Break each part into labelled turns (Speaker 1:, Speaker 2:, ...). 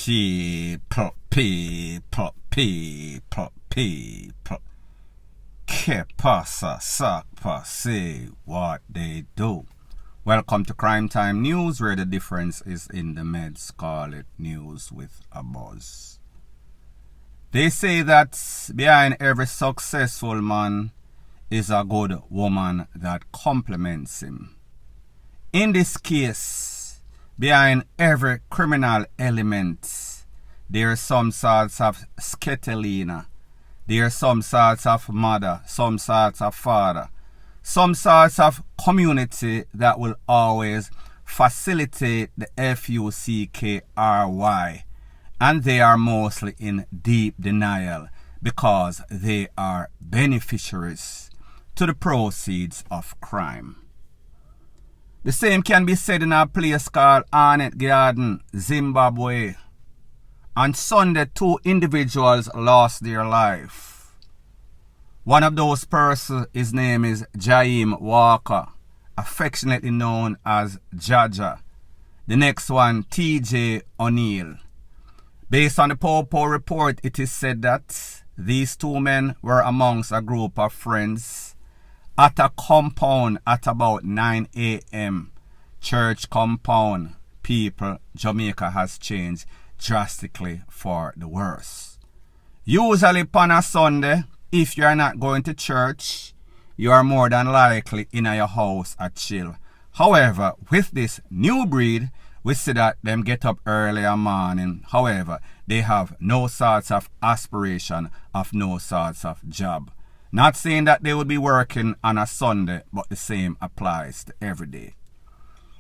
Speaker 1: People. Que pasa, sakpa, say what they do. Welcome to Crime Time News, where the difference is in the meds. Call it news with a buzz. They say that behind every successful man is a good woman that complements him. In this case, behind every criminal element, there are some sorts of sketelina. There are some sorts of mother, some sorts of father, some sorts of community that will always facilitate the FUCKRY. And they are mostly in deep denial because they are beneficiaries to the proceeds of crime. The same can be said in a place called Arnett Garden, Zimbabwe. On Sunday, 2 individuals lost their life. One of those persons, his name is Jaheim Walker, affectionately known as Jaja. The next one, TJ O'Neill. Based on the Popo report, it is said that these 2 men were amongst a group of friends at a compound at about 9 a.m. Church compound. People, Jamaica has changed drastically for the worse. Usually on a Sunday, if you are not going to church, you are more than likely in your house at chill. However, with this new breed, we see that them get up early in the morning. However, they have no sorts of aspiration of no sorts of job. Not saying that they would be working on a Sunday, but the same applies to every day.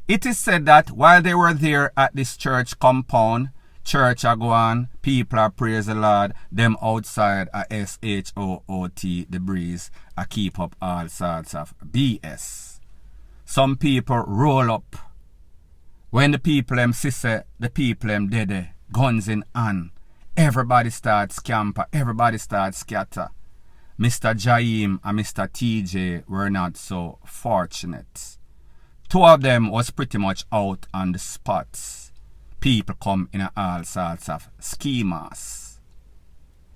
Speaker 1: It is said that while they were there at this church compound, church are going, people are praise the Lord, them outside are SHOOT, the breeze, are keep up all sorts of BS. Some people roll up. When the people them see the people them dead, guns in hand, everybody starts scamper, everybody starts scatter. Mr. Jaheim and Mr. TJ were not so fortunate. 2 of them was pretty much out on the spot. People come in all sorts of schemas.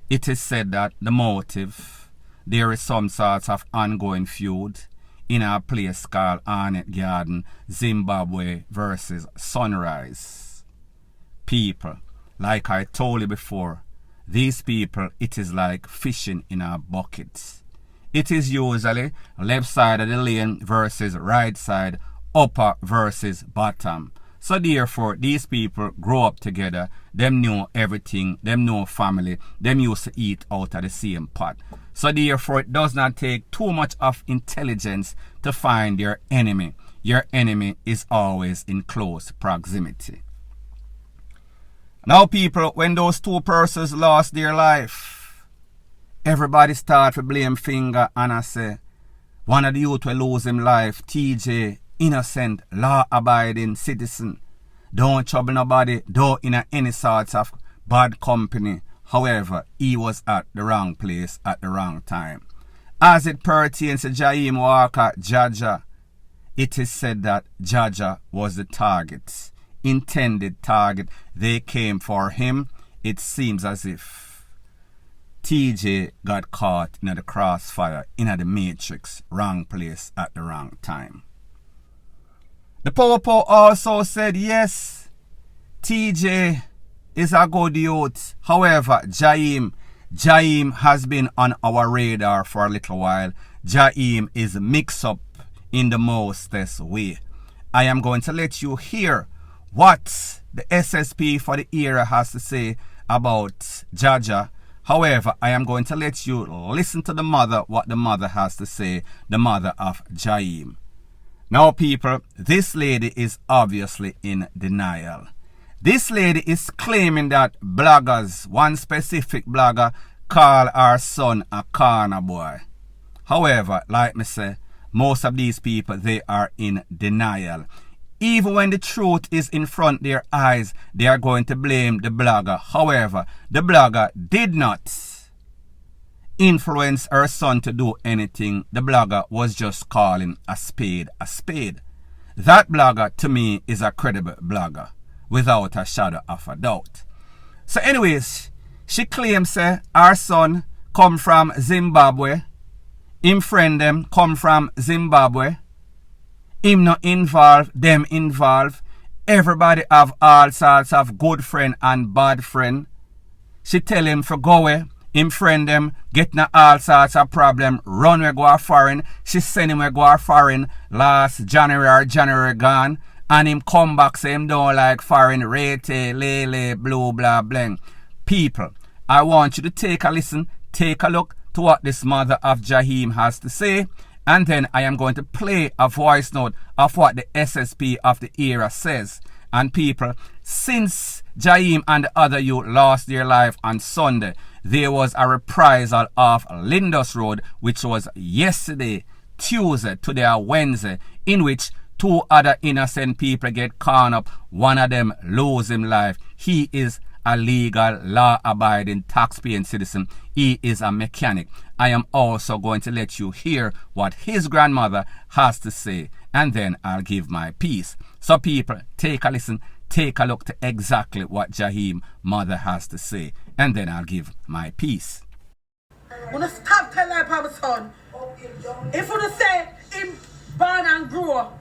Speaker 1: It is said that the motive, there is some sorts of ongoing feud in a place called Arnett Garden, Zimbabwe versus Sunrise. People, like I told you before, these people, it is like fishing in a bucket. It is usually left side of the lane versus right side, upper versus bottom. So therefore, these people grow up together, them know everything, them know family, them used to eat out of the same pot. So therefore, it does not take too much of intelligence to find your enemy. Your enemy is always in close proximity. Now people, when those 2 persons lost their life, everybody start to blame finger and I say, one of the youth will lose him life, TJ, innocent, law-abiding citizen. Don't trouble nobody, don't in any sorts of bad company. However, he was at the wrong place at the wrong time. As it pertains to Jaheim Walker, Jaja, it is said that Jaja was the target, intended target. They came for him. It seems as if TJ got caught in the crossfire, in the matrix, wrong place at the wrong time. The Popo also said, yes, TJ is a good youth. However, Jaheim has been on our radar for a little while. Jaheim is mixed up in the mostest way. I am going to let you hear what the SSP for the era has to say about Jaja. However, I am going to let you listen to the mother, what the mother has to say, the mother of Jaheim. Now people, this lady is obviously in denial. This lady is claiming that bloggers, one specific blogger, call our son a corner boy. However, like me say, most of these people, they are in denial. Even when the truth is in front of their eyes, they are going to blame the blogger. However, the blogger did not influence her son to do anything. The blogger was just calling a spade a spade. That blogger to me is a credible blogger without a shadow of a doubt. So anyways, she claims her son come from Zimbabwe. Him friend them come from Zimbabwe. Him not involved, them involved. Everybody have all sorts of good friend and bad friend. She tell him for go away. Him friend them getting all sorts of problem. Run we go foreign. She send him we go foreign last January or January gone. And him come back say him don't like foreign rate, lele, blue, blah, blah. People, I want you to take a listen, take a look to what this mother of Jaheim has to say. And then I am going to play a voice note of what the SSP of the era says. And people, since Jaheim and the other youth lost their life on Sunday, there was a reprisal of Lindos Road, which was yesterday, Tuesday, today or Wednesday, in which 2 other innocent people get caught up. One of them lose his life. He is a legal, law-abiding, tax-paying citizen. He is a mechanic. I am also going to let you hear what his grandmother has to say, and then I'll give my piece. So people, take a listen, take a look to exactly what Jaheim mother has to say, and then I'll give my piece.
Speaker 2: When I stop telling my Papa son, if you say him born and grow up,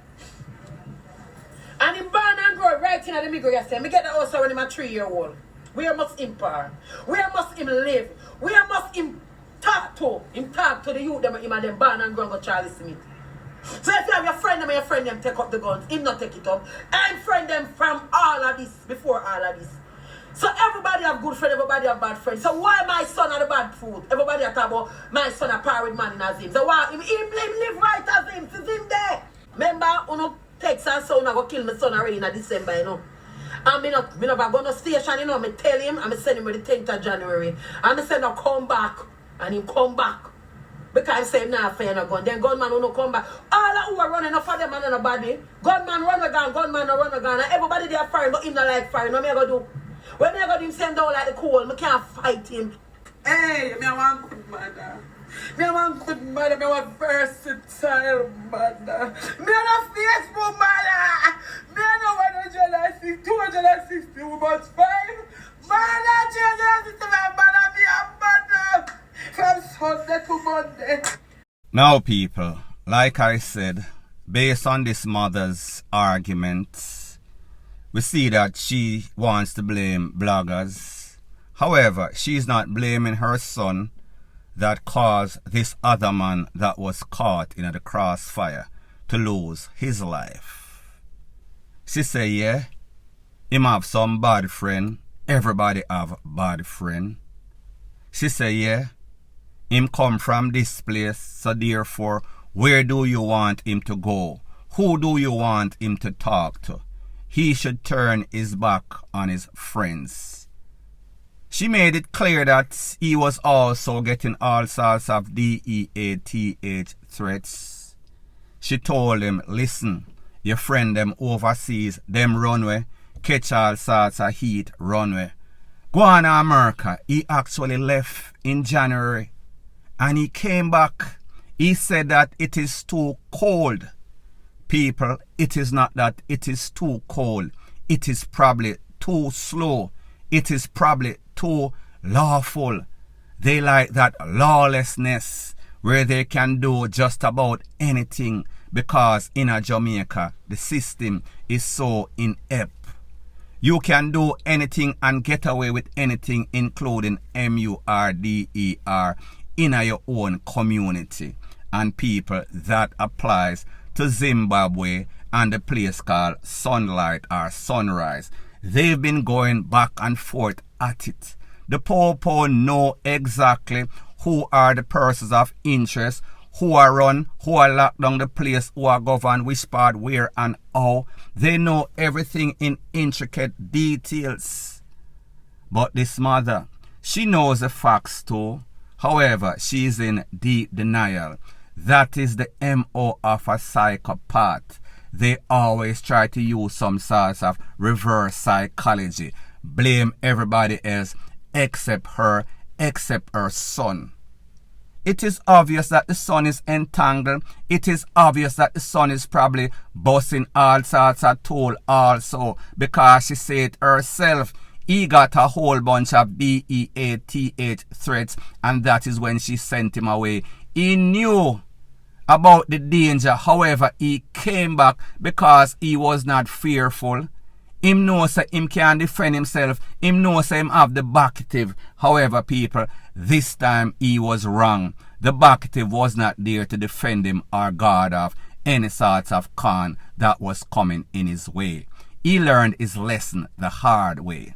Speaker 2: and him born and grow right in the middle, you say, me get the house when I'm a 3-year-old. Where must him park? Where must him live? Where must him talk to? Him talk to the youth them and them born and grow and go Charlie Smith. So if you have your friend them take up the guns, him not take it up. And friend them from all of this, before all of this. So everybody have good friend, everybody have bad friends. So why my son are the bad food? Everybody talk about my son a par with man in a ZIM. So why him live right as him, to ZIM there. Remember, uno text and son I go kill my son already in December, you know. And me not go to station, you know, me tell him, and me send him with the 10th of January. And me send him come back, and him come back. Because I say him not fair no gun. Then gunman will not come back. All of who are running up for them and a body. Gunman run a gun, gunman no run a gun. And everybody they are firing, but him not like firing. What me I go do? When me I go do him send down like the coal, me can't fight him. Hey, me I want good mother. Me I want good mother, me I want versatile mother. Me I want Facebook mother. Me I know 260, but 5. Mother, 260, mother, me a mother. From Sunday to Monday.
Speaker 1: Now people, like I said, based on this mother's arguments, we see that she wants to blame bloggers. However, she's not blaming her son that caused this other man that was caught in the crossfire to lose his life. She say, yeah, him have some bad friend. Everybody have bad friend. She say, yeah, him come from this place, so therefore, where do you want him to go? Who do you want him to talk to? He should turn his back on his friends. She made it clear that he was also getting all sorts of DEATH threats. She told him, listen, your friend them overseas, them runway, catch all sorts of heat runway. Go on to America. He actually left in January. And he came back. He said that it is too cold. People, it is not that it is too cold. It is probably too slow. It is probably too lawful. They like that lawlessness where they can do just about anything because in a Jamaica, the system is so inept. You can do anything and get away with anything, including murder in your own community. And people, that applies to Zimbabwe and the place called Sunlight or Sunrise. They've been going back and forth at it. The Popo know exactly who are the persons of interest, who are run, who are locked down the place, who are governed, which part, where and how. They know everything in intricate details. But this mother, she knows the facts too. However, she is in deep denial. That is the MO of a psychopath. They always try to use some sort of reverse psychology. Blame everybody else except her son. It is obvious that the son is entangled. It is obvious that the son is probably busting all sorts of tool also, because she said herself, he got a whole bunch of DEATH threats, and that is when she sent him away. He knew about the danger, however, he came back because he was not fearful. Him knows that him can defend himself. Him knows that him have the backative. However, people, this time he was wrong. The backative was not there to defend him or guard off any sort of con that was coming in his way. He learned his lesson the hard way.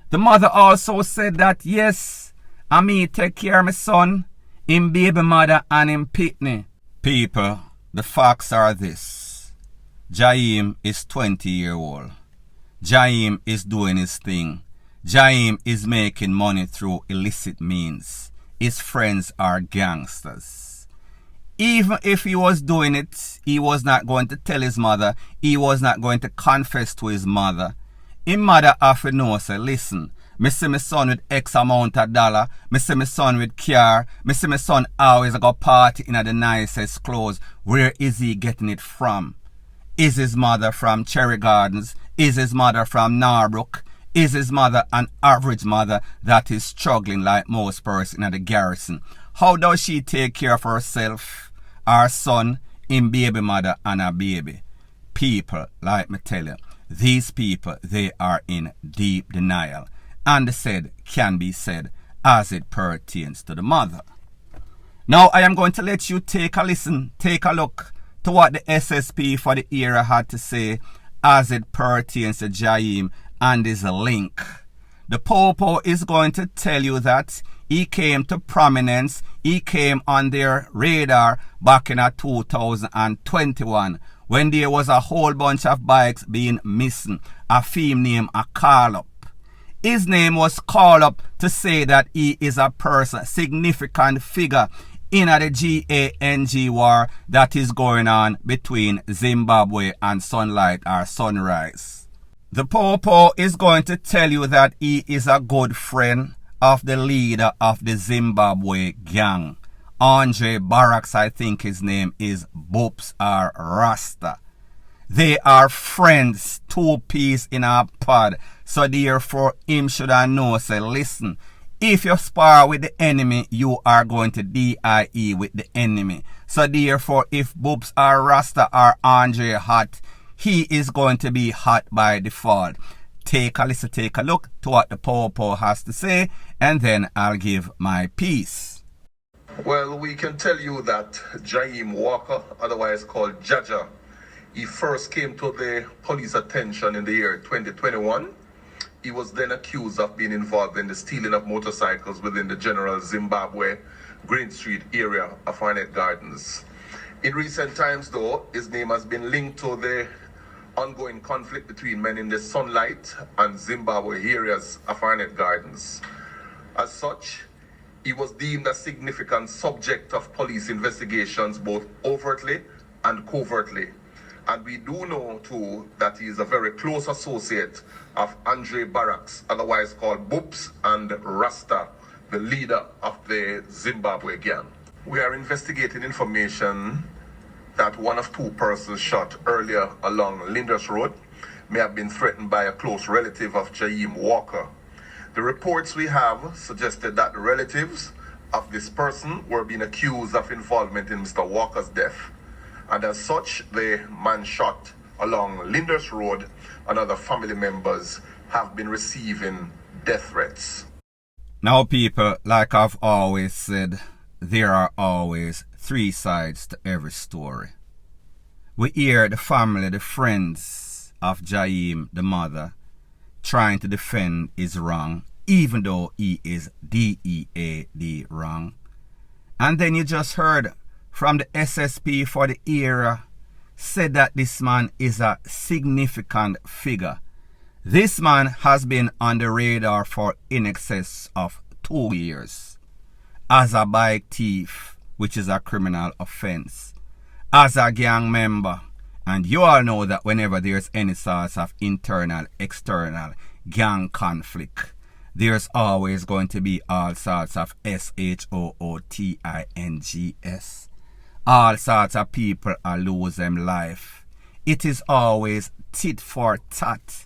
Speaker 1: The mother also said that, yes, I me take care of my son, him baby mother and him pitney. People, the facts are this. Jaheim is 20-year-old. Jaheim is doing his thing. Jaheim is making money through illicit means. His friends are gangsters. Even if he was doing it, he was not going to tell his mother. He was not going to confess to his mother. His mother have to know, say, listen, me see my son with X amount of dollar. Me see my son with car. Me see my son always go party in the nicest clothes. Where is he getting it from? Is his mother from Cherry Gardens? Is his mother from Narbrook? Is his mother an average mother that is struggling like most person in the garrison? How does she take care of herself, her son, him baby mother and her baby? People, like me tell you, these people, they are in deep denial. And the said can be said as it pertains to the mother. Now I am going to let you take a listen, take a look to what the SSP for the era had to say as it pertains to Jaheim and his link. The Popo is going to tell you that he came to prominence, he came on their radar back in 2021 when there was a whole bunch of bikes being missing. A theme named a call up. His name was called up to say that he is a person, significant figure in the GANG war that is going on between Zimbabwe and Sunlight or Sunrise. The Popo is going to tell you that he is a good friend of the leader of the Zimbabwe gang. Andre Barracks, I think his name is Boops or Rasta. They are friends, two peas in a pod. So therefore, him should have know, say, listen, if you spar with the enemy, you are going to DIE with the enemy. So therefore, if Boobs or Rasta or Andre hot, he is going to be hot by default. Take a listen, take a look to what the Popo has to say, and then I'll give my piece.
Speaker 3: Well, we can tell you that Jaheim Walker, otherwise called Jaja, he first came to the police attention in the year 2021. He was then accused of being involved in the stealing of motorcycles within the general Zimbabwe Green Street area of Arnett Gardens. In recent times, though, his name has been linked to the ongoing conflict between men in the Sunlight and Zimbabwe areas of Arnett Gardens. As such, he was deemed a significant subject of police investigations both overtly and covertly. And we do know, too, that he is a very close associate of Andre Barracks, otherwise called Boops, and Rasta, the leader of the Zimbabwe gang. We are investigating information that one of two persons shot earlier along Lindos Road may have been threatened by a close relative of Jaheim Walker. The reports we have suggested that the relatives of this person were being accused of involvement in Mr. Walker's death. And as such, the man shot along Lindos Road and other family members have been receiving death threats.
Speaker 1: Now people, like I've always said, there are always three sides to every story. We hear the family, the friends of Jaheim, the mother, trying to defend his wrong, even though he is DEAD wrong. And then you just heard from the SSP for the era said that this man is a significant figure. This man has been on the radar for in excess of 2 years. As a bike thief, which is a criminal offense. As a gang member. And you all know that whenever there's any sort of internal, external gang conflict, there's always going to be all sorts of SHOOTINGS. All sorts of people are lose them life. It is always tit for tat.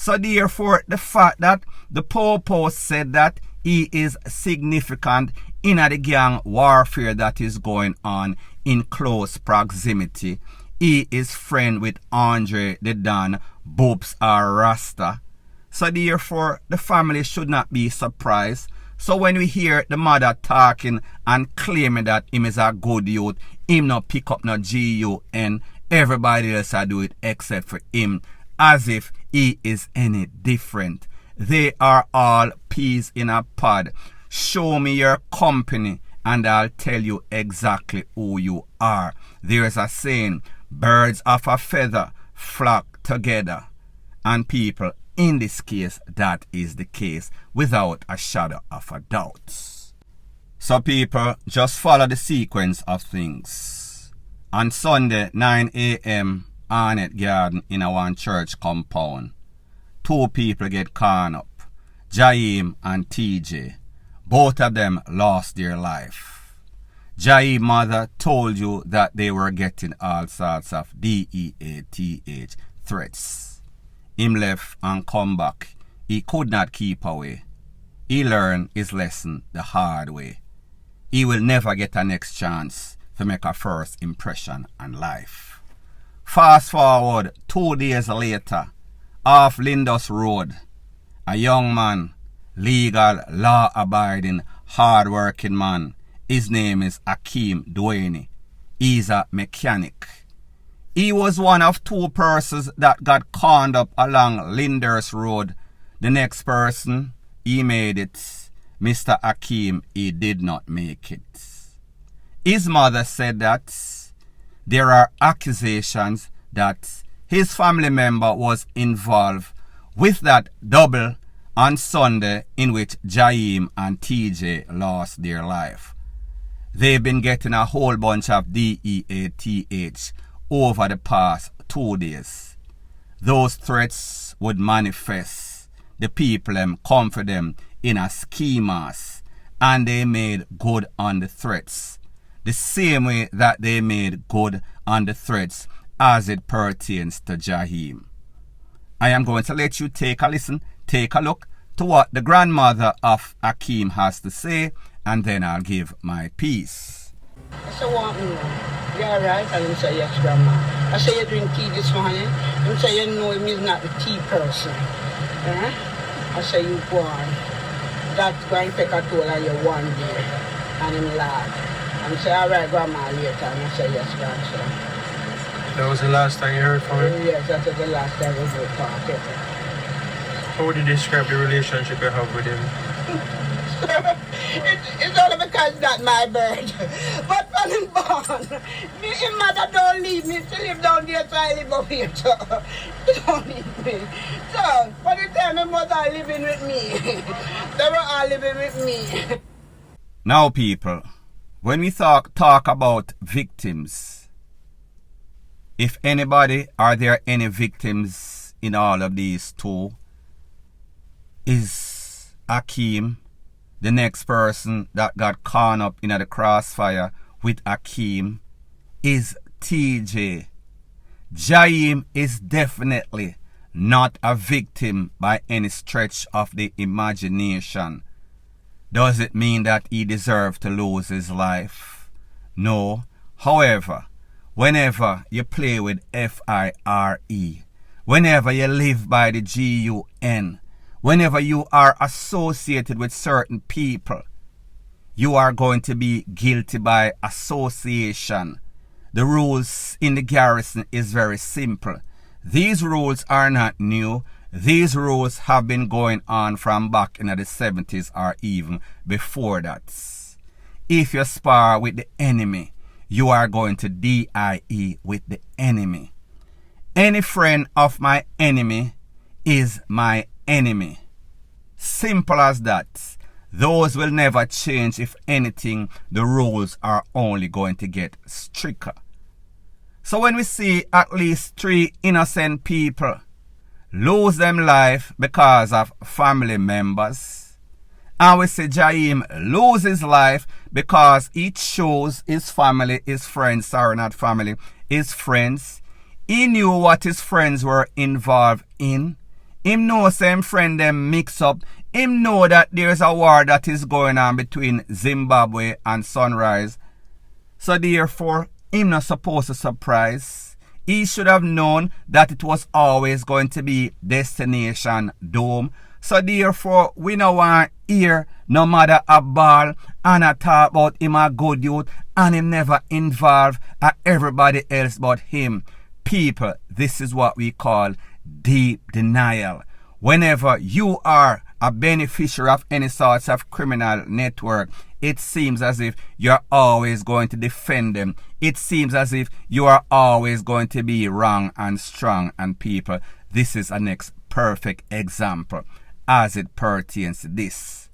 Speaker 1: So therefore, the fact that the Popo said that he is significant in the gang warfare that is going on in close proximity. He is friend with Andre the Don, Boobs or Rasta. So therefore, the family should not be surprised. So when we hear the mother talking and claiming that him is a good youth, him not pick up no GUN, everybody else I do it except for him, as if he is any different. They are all peas in a pod. Show me your company and I'll tell you exactly who you are. There's a saying, birds of a feather flock together. And people, in this case, that is the case without a shadow of a doubt. So people, just follow the sequence of things. On Sunday, 9 a.m., Arnett Garden in a one church compound. 2 people get caught up, Jaheim and TJ. Both of them lost their life. Jaheim's mother told you that they were getting all sorts of DEATH threats. Him left and come back. He could not keep away. He learned his lesson the hard way. He will never get a next chance to make a first impression on life. Fast forward 2 days later, off Lindos Road, a young man, legal, law-abiding, hard-working man. His name is Hakeem Duane. He's a mechanic. He was one of 2 persons that got conned up along Lindos Road. The next person, he made it. Mr. Hakeem, he did not make it. His mother said that there are accusations that his family member was involved with that double on Sunday in which Jaheim and TJ lost their life. They've been getting a whole bunch of DEATH over the past 2 days. Those threats would manifest. The people come for them in a schemas, and they made good on the threats. The same way that they made good on the threats as it pertains to Jaheim. I am going to let you take a listen, take a look to what the grandmother of Hakeem has to say, and then I'll give my piece.
Speaker 4: I said, what? You're right. And he said, yes, grandma. I said, you're drinking tea this morning? He said, you know him is not the tea person. I said, you go on. That's going to take a toll on you one day. And him laughed. And he said, all right, grandma, later. And I said, yes, grandson.
Speaker 5: That was the last time you heard from him?
Speaker 4: Yes, that was the last time we were talking.
Speaker 5: How would you describe the relationship you have with him?
Speaker 4: It's only because that's my bird. But when I'm born, his mother don't leave me to live down there, so I live up here. So he don't leave me. So, by the time my mother living with me, they were all living with me.
Speaker 1: Now people, when we talk about victims, if anybody, are there any victims in all of these 2? Is Hakeem the next person that got caught up in the crossfire with Hakeem? Is TJ. Jaheim is definitely not a victim by any stretch of the imagination. Does it mean that he deserved to lose his life? No. However, whenever you play with FIRE, whenever you live by the GUN, whenever you are associated with certain people, you are going to be guilty by association. The rules in the garrison is very simple. These rules are not new. These rules have been going on from back in the 70s or even before that. If you spar with the enemy, you are going to DIE with the enemy. Any friend of my enemy is my enemy. Simple as that. Those will never change. If anything, the rules are only going to get stricter. So when we see at least 3 innocent people lose them life because of family members, and we see Jaheim lose his life because he chose his family, his friends, sorry, not family, his friends. He knew what his friends were involved in. Him know same friend them mix up. Him know that there's a war that is going on between Zimbabwe and Sunrise. So therefore, him not supposed to surprise. He should have known that it was always going to be Destination Dome. So therefore, we no want hear no matter a ball and a talk about him a good youth and him never involve everybody else but him. People, this is what we call deep denial. Whenever you are a beneficiary of any sorts of criminal network, it seems as if you're always going to defend them. It seems as if you are always going to be wrong and strong. And people, this is a next perfect example as it pertains to this.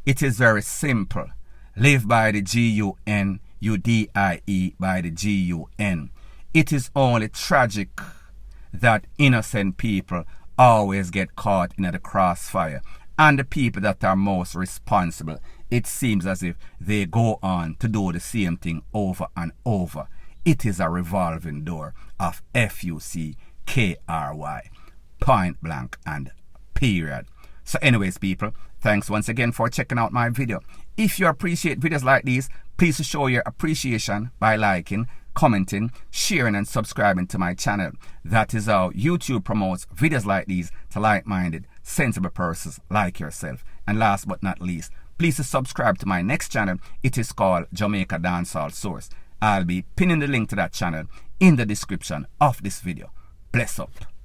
Speaker 1: It is very simple. Live by the GUN, you DIE by the GUN. It is only tragic that innocent people always get caught in the crossfire. And the people that are most responsible, it seems as if they go on to do the same thing over and over. It is a revolving door of FUCKRY. Point blank and period. So anyways, people, thanks once again for checking out my video. If you appreciate videos like these, please show your appreciation by liking, commenting, sharing and subscribing to my channel. That is how YouTube promotes videos like these to like-minded, sensible persons like yourself. And last but not least, please subscribe to my next channel. It is called Jamaica Dancehall Source. I'll be pinning the link to that channel in the description of this video. Bless up.